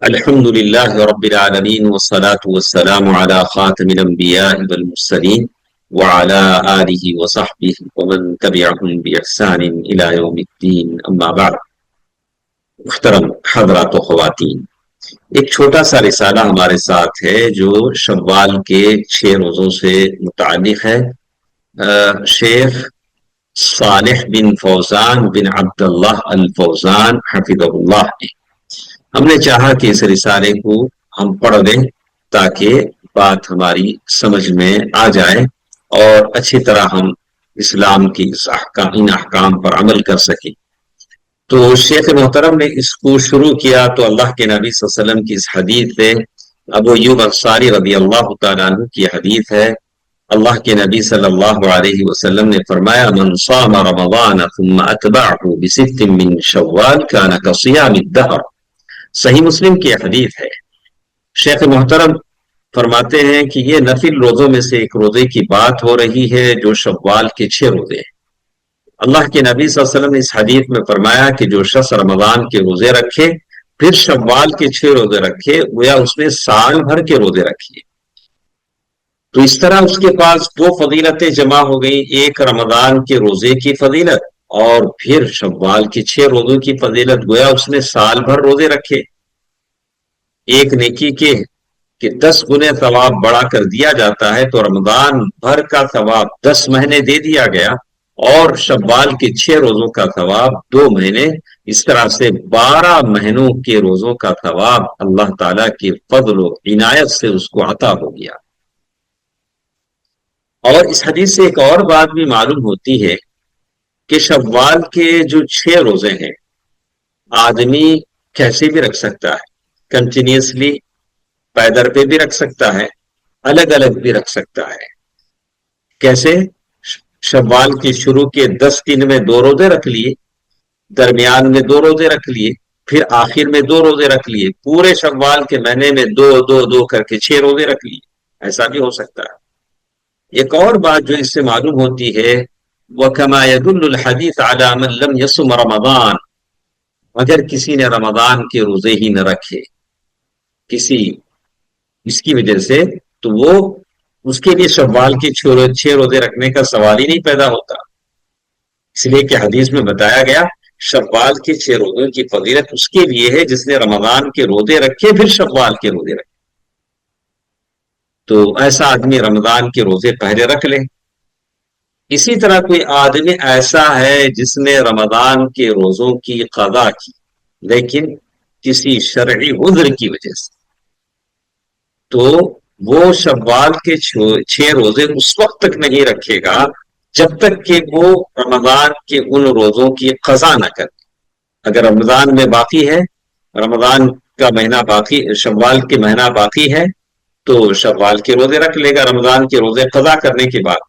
الحمد لله رب العالمين والصلاة والسلام على خاتم الأنبياء والمرسلين وعلى آله وصحبه ومن تبعهم بإحسان إلى يوم الدين أما بعد. محترم حضرات و خواتین، ایک چھوٹا سا رسالہ ہمارے ساتھ ہے جو شوال کے 6 روزوں سے متعلق ہے. شیخ صالح بن فوزان بن عبداللہ الفوزان حفظہ اللہ نے. ہم نے چاہا کہ اس رسالے کو ہم پڑھ لیں تاکہ بات ہماری سمجھ میں آ جائے اور اچھی طرح ہم اسلام کی ان احکام پر عمل کر سکیں. تو شیخ محترم نے اس کو شروع کیا تو اللہ کے نبی صلی اللہ علیہ وسلم کی اس حدیث سے، ابو ایوب انصاری رضی اللہ تعالیٰ عنہ کی حدیث ہے. اللہ کے نبی صلی اللہ علیہ وسلم نے فرمایا: من صام رمضان ثم اتبعه بست من شوال كان كصيام الدهر. صحیح مسلم کی حدیث ہے. شیخ محترم فرماتے ہیں کہ یہ نفل روزوں میں سے ایک روزے کی بات ہو رہی ہے جو شوال کے 6 روزے ہیں. اللہ کے نبی صلی اللہ علیہ وسلم نے اس حدیث میں فرمایا کہ جو شخص رمضان کے روزے رکھے پھر شوال کے 6 روزے رکھے گویا اس نے سال بھر کے روزے رکھے. تو اس طرح اس کے پاس 2 فضیلتیں جمع ہو گئی، ایک رمضان کے روزے کی فضیلت اور پھر شوال کے 6 روزوں کی فضیلت. گویا اس نے سال بھر روزے رکھے. ایک نیکی کے کہ 10 گنے ثواب بڑھا کر دیا جاتا ہے تو رمضان بھر کا ثواب 10 مہینے دے دیا گیا اور شوال کے 6 روزوں کا ثواب 2 مہینے. اس طرح سے 12 مہینوں کے روزوں کا ثواب اللہ تعالیٰ کی فضل و عنایت سے اس کو عطا ہو گیا. اور اس حدیث سے ایک اور بات بھی معلوم ہوتی ہے کہ شوال کے جو 6 روزے ہیں آدمی کیسے بھی رکھ سکتا ہے، کنٹینیوسلی پیدر پہ بھی رکھ سکتا ہے، الگ الگ بھی رکھ سکتا ہے. کیسے؟ شوال کے شروع کے 10 دن میں 2 روزے رکھ لیے، درمیان میں 2 روزے رکھ لیے، پھر آخر میں 2 روزے رکھ لیے، پورے شوال کے مہینے میں 2 2 2 کر کے 6 روزے رکھ لیے. ایسا بھی ہو سکتا ہے. ایک اور بات جو اس سے معلوم ہوتی ہے، وَكَمَا يَدُلُّ الْحَدِيثَ عَلَى مَنْ لَمْ يَصُمْ رَمَضَانَ، اگر کسی نے رمضان کے روزے ہی نہ رکھے کسی اس کی وجہ سے، تو وہ اس کے لیے شوال کے 6 روزے رکھنے کا سوال ہی نہیں پیدا ہوتا. اس لیے کہ حدیث میں بتایا گیا شوال کے 6 روزوں کی فضیلت اس کے لیے ہے جس نے رمضان کے روزے رکھے پھر شوال کے روزے رکھے. تو ایسا آدمی رمضان کے روزے پہلے رکھ لے. اسی طرح کوئی آدمی ایسا ہے جس نے رمضان کے روزوں کی قضا کی لیکن کسی شرعی عذر کی وجہ سے، تو وہ شوال کے 6 روزے اس وقت تک نہیں رکھے گا جب تک کہ وہ رمضان کے ان روزوں کی قضا نہ کرے. اگر رمضان میں باقی ہے، رمضان کا مہینہ باقی، شوال کے مہینہ باقی ہے، تو شوال کے روزے رکھ لے گا رمضان کے روزے قضا کرنے کے بعد.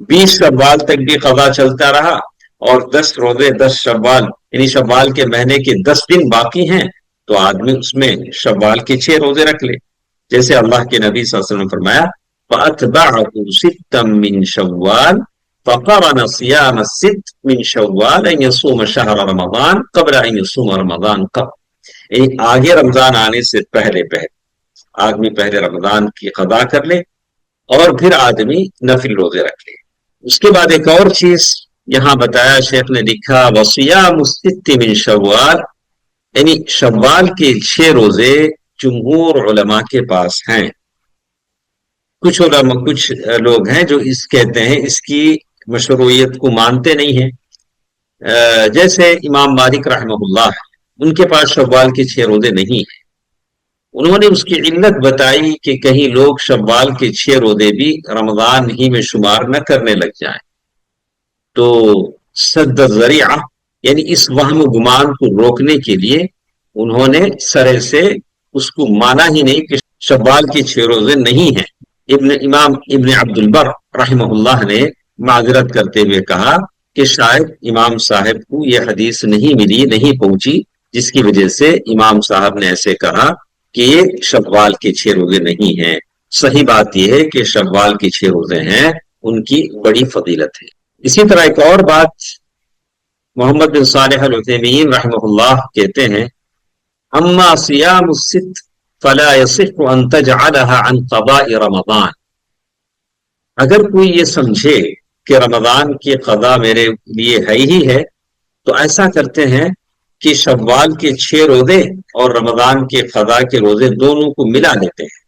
20 شوال تک بھی قضا چلتا رہا اور 10 روزے 10 شوال یعنی شوال کے مہینے کے 10 دن باقی ہیں تو آدمی اس میں شوال کے 6 روزے رکھ لے. جیسے اللہ کے نبی صلی اللہ علیہ وسلم نے فرمایا فَأَتْبَعَهُ سِتًّا مِّن شَوَّالَ فَقَرَنَ صِيَامَ السِّتِّ مِّن شَوَّالَ أَن يَصُومَ شَهْرَ رَمَضَانَ قَبْلَ أَن يَصُومَ رَمَضَانَ قَبْلَ. آگے رمضان آنے سے پہلے آدمی پہلے رمضان کی قضا کر لے اور پھر آدمی نفل روزے رکھ لے. اس کے بعد ایک اور چیز یہاں بتایا، شیخ نے لکھا وَصِيَامُ السِّتِّ مِن شَوَّالَ، یعنی شوال کے 6 روزے جمہور علماء کے پاس ہیں. کچھ لوگ ہیں جو اس کہتے ہیں اس کی مشروعیت کو مانتے نہیں ہیں، جیسے امام مالک رحمہ اللہ، ان کے پاس شوال کے 6 روزے نہیں ہیں. انہوں نے اس کی علت بتائی کہ کہیں لوگ شوال کے 6 روزے بھی رمضان ہی میں شمار نہ کرنے لگ جائیں، تو سد ذریعہ یعنی اس وہم و گمان کو روکنے کے لیے انہوں نے سرے سے اس کو مانا ہی نہیں کہ شوال کے 6 روزے نہیں ہیں. امام ابن عبد البر رحمہ اللہ نے معذرت کرتے ہوئے کہا کہ شاید امام صاحب کو یہ حدیث نہیں ملی، نہیں پہنچی، جس کی وجہ سے امام صاحب نے ایسے کہا کہ یہ شوال کے 6 روزے نہیں ہیں. صحیح بات یہ ہے کہ شوال کے 6 روزے ہیں، ان کی بڑی فضیلت ہے. اسی طرح ایک اور بات محمد بن صالح العثیمین رحمہ اللہ کہتے ہیں اما صيام الست فلا يصح ان تجعلها عن قضاء رمضان. اگر کوئی یہ سمجھے کہ رمضان کی قضا میرے لیے ہے ہی ہے تو ایسا کرتے ہیں کہ شوال کے 6 روزے اور رمضان کے قضا کے روزے دونوں کو ملا لیتے ہیں.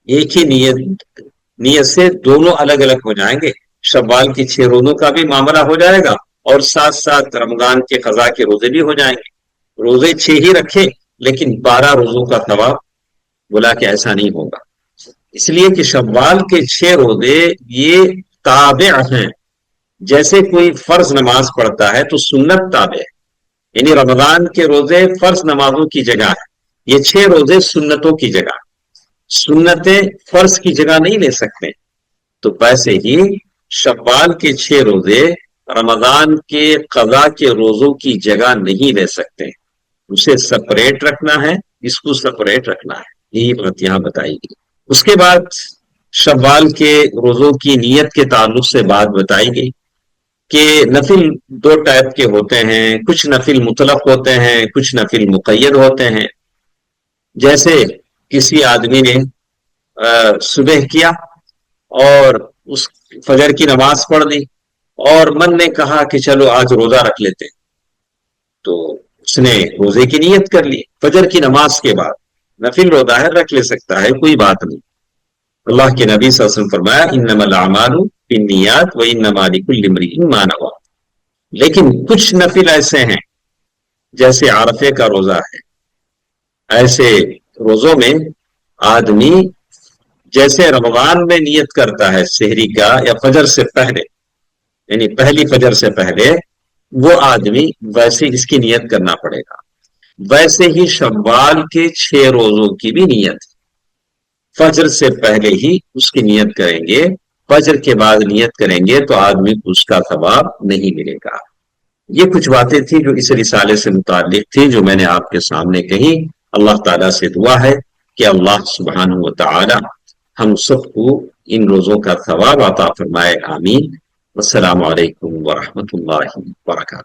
ایک ہی نیت سے دونوں الگ الگ ہو جائیں گے. شوال کی 6 روزوں کا بھی معاملہ ہو جائے گا اور ساتھ ساتھ رمضان کے قضا کے روزے بھی ہو جائیں گے. روزے 6 ہی رکھے لیکن 12 روزوں کا ثواب. بولا کہ ایسا نہیں ہوگا، اس لیے کہ شوال کے 6 روزے یہ تابع ہیں. جیسے کوئی فرض نماز پڑھتا ہے تو سنت تابع ہے، یعنی رمضان کے روزے فرض نمازوں کی جگہ ہے، یہ 6 روزے سنتوں کی جگہ. سنتیں فرض کی جگہ نہیں لے سکتے، تو ویسے ہی شوال کے 6 روزے رمضان کے قضا کے روزوں کی جگہ نہیں لے سکتے. اسے سپریٹ رکھنا ہے، اس کو سپریٹ رکھنا ہے. یہی بات یہاں بتائی گئی. اس کے بعد شوال کے روزوں کی نیت کے تعلق سے بات بتائی گئی کہ نفل 2 ٹائپ کے ہوتے ہیں. کچھ نفل مطلق ہوتے ہیں، کچھ نفل مقید ہوتے ہیں. جیسے کسی آدمی نے صبح کیا اور اس فجر کی نماز پڑھ لی اور من نے کہا کہ چلو آج روزہ رکھ لیتے، تو اس نے روزے کی نیت کر لی. فجر کی نماز کے بعد نفل روزہ ہے، رکھ لے سکتا ہے، کوئی بات نہیں. اللہ کے نبی صلی اللہ علیہ وسلم فرمایا انما الاعمال بالنیات وانما لکل امرئ ما نوى. لیکن کچھ نفل ایسے ہیں جیسے عرفے کا روزہ ہے، ایسے روزوں میں آدمی جیسے رمضان میں نیت کرتا ہے سحری کا یا فجر سے پہلے، یعنی پہلی فجر سے پہلے، وہ آدمی ویسے اس کی نیت کرنا پڑے گا. ویسے ہی شوال کے 6 روزوں کی بھی نیت فجر سے پہلے ہی اس کی نیت کریں گے. فجر کے بعد نیت کریں گے تو آدمی کو اس کا ثواب نہیں ملے گا. یہ کچھ باتیں تھیں جو اس رسالے سے متعلق تھی، جو میں نے آپ کے سامنے کہی. اللہ تعالیٰ سے دعا ہے کہ اللہ سبحانہ و تعالی ہم سب کو ان روزوں کا ثواب عطا فرمائے. آمین. السلام علیکم ورحمۃ اللہ وبرکاتہ.